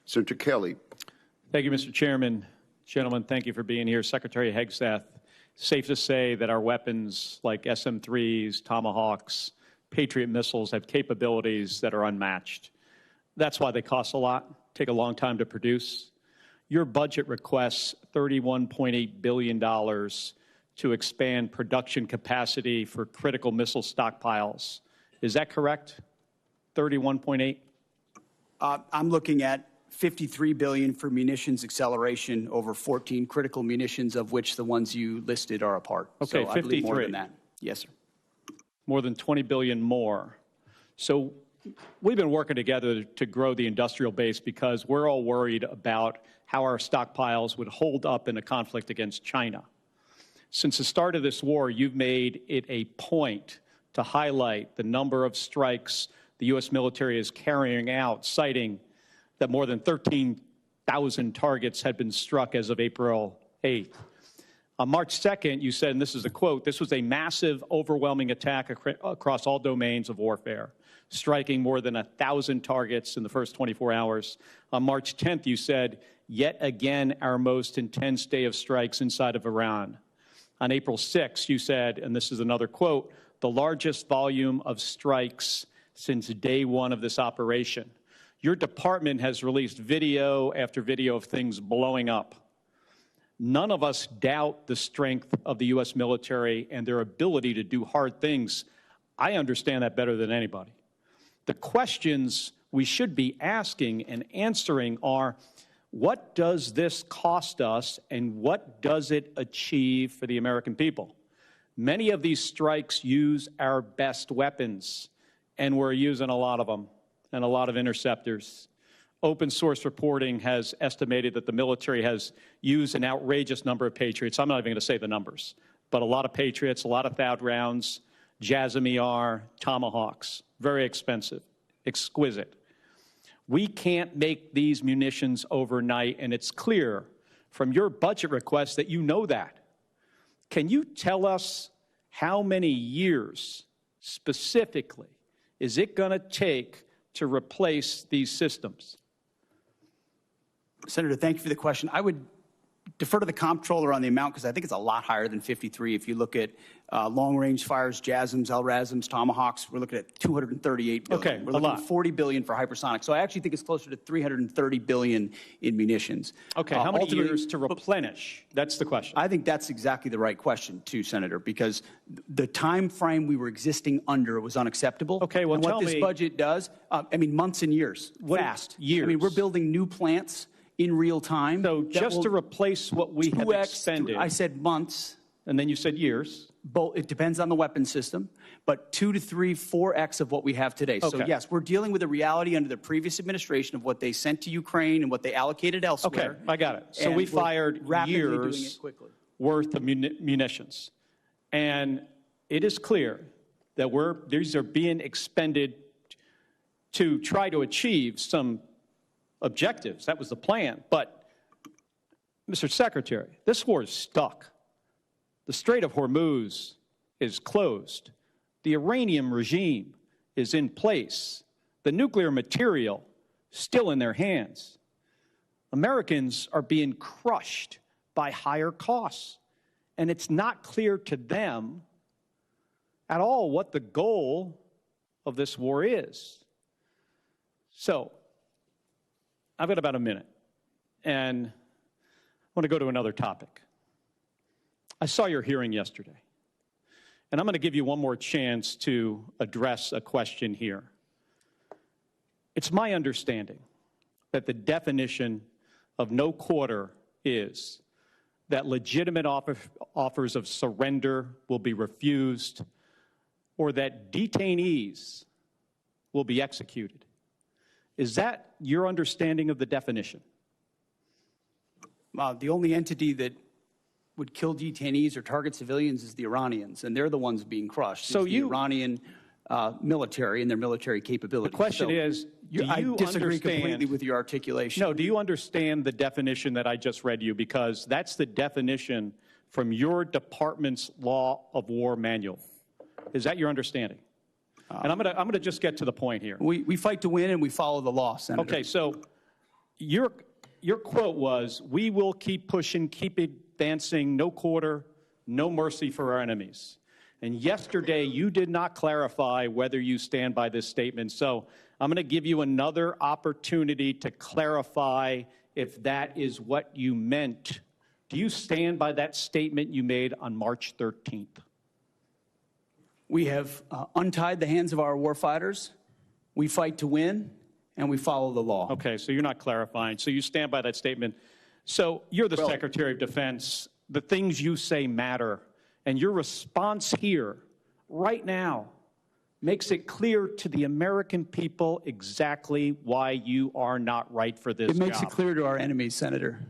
Senator Kelly. Thank you, Mr. Chairman. Gentlemen, thank you for being here. Secretary Hegseth, safe to say that our weapons like SM-3s, Tomahawks, Patriot missiles have capabilities that are unmatched. That's why they cost a lot, take a long time to produce. Your budget requests $31.8 billion to expand production capacity for critical missile stockpiles. Is that correct? 31.8? I'm looking at $53 billion for munitions acceleration over 14 critical munitions, of which the ones you listed are a part. Okay, so 53. I believe more than that. Yes, sir. More than 20 billion more. So we've been working together to grow the industrial base because we're all worried about how our stockpiles would hold up in a conflict against China. Since the start of this war, you've made it a point to highlight the number of strikes the U.S. military is carrying out, citing that more than 13,000 targets had been struck as of April 8th. On March 2nd, you said, and this is a quote, "This was a massive, overwhelming attack across all domains of warfare, striking more than 1,000 targets in the first 24 hours. On March 10th, you said, "Yet again, our most intense day of strikes inside of Iran." On April 6th, you said, and this is another quote, "The largest volume of strikes since day one of this operation." Your department has released video after video of things blowing up. None of us doubt the strength of the U.S. military and their ability to do hard things. I understand that better than anybody. The questions we should be asking and answering are, what does this cost us and what does it achieve for the American people? Many of these strikes use our best weapons, and we're using a lot of them and a lot of interceptors. Open source reporting has estimated that the military has used an outrageous number of Patriots. I'm not even going to say the numbers, but a lot of Patriots, a lot of THAAD rounds, JASSM-ER, Tomahawks, very expensive, exquisite. We can't make these munitions overnight, and it's clear from your budget request that you know that. Can you tell us how many years specifically is it going to take to replace these systems? Senator, thank you for the question. I would defer to the comptroller on the amount because I think it's a lot higher than 53. If you look at long-range fires, JASSMs, LRASMs, Tomahawks, we're looking at $238 billion. Okay, we're looking at $40 billion for hypersonic. So I actually think it's closer to $330 billion in munitions. Okay, how many years to replenish? That's the question. I think that's exactly the right question, too, Senator, because the time frame we were existing under was unacceptable. Okay, well, and what this budget does, months and years, fast. Years. I mean, we're building new plants in real time. So just to replace what we have expended. I said months. And then you said years. It depends on the weapon system, but 2 to 3, 4x of what we have today. Okay. So yes, we're dealing with a reality under the previous administration of what they sent to Ukraine and what they allocated elsewhere. Okay, I got it. So we fired years worth of munitions. And it is clear that these are being expended to try to achieve some objectives. That was the plan. But, Mr. Secretary, this war is stuck. The Strait of Hormuz is closed. The Iranian regime is in place. The nuclear material still in their hands. Americans are being crushed by higher costs. And it's not clear to them at all what the goal of this war is. So, I've got about a minute, and I want to go to another topic. I saw your hearing yesterday, and I'm going to give you one more chance to address a question here. It's my understanding that the definition of no quarter is that legitimate offers of surrender will be refused or that detainees will be executed. Is that your understanding of the definition? The only entity that would kill detainees or target civilians is the Iranians, and they're the ones being crushed. So the Iranian military and their military capabilities. The question is, I disagree completely with your articulation. No, do you understand the definition that I just read you? Because that's the definition from your department's law of war manual. Is that your understanding? And I'm going to just get to the point here. We fight to win and we follow the law, Senator. Okay, so Your quote was, "We will keep pushing, keep advancing, no quarter, no mercy for our enemies." And yesterday, you did not clarify whether you stand by this statement. So I'm going to give you another opportunity to clarify if that is what you meant. Do you stand by that statement you made on March 13th? We have untied the hands of our warfighters. We fight to win, and we follow the law. Okay, so you're not clarifying. So you stand by that statement. So you're the Secretary of Defense. The things you say matter. And your response here, right now, makes it clear to the American people exactly why you are not right for this job. It makes it clear to our enemies, Senator.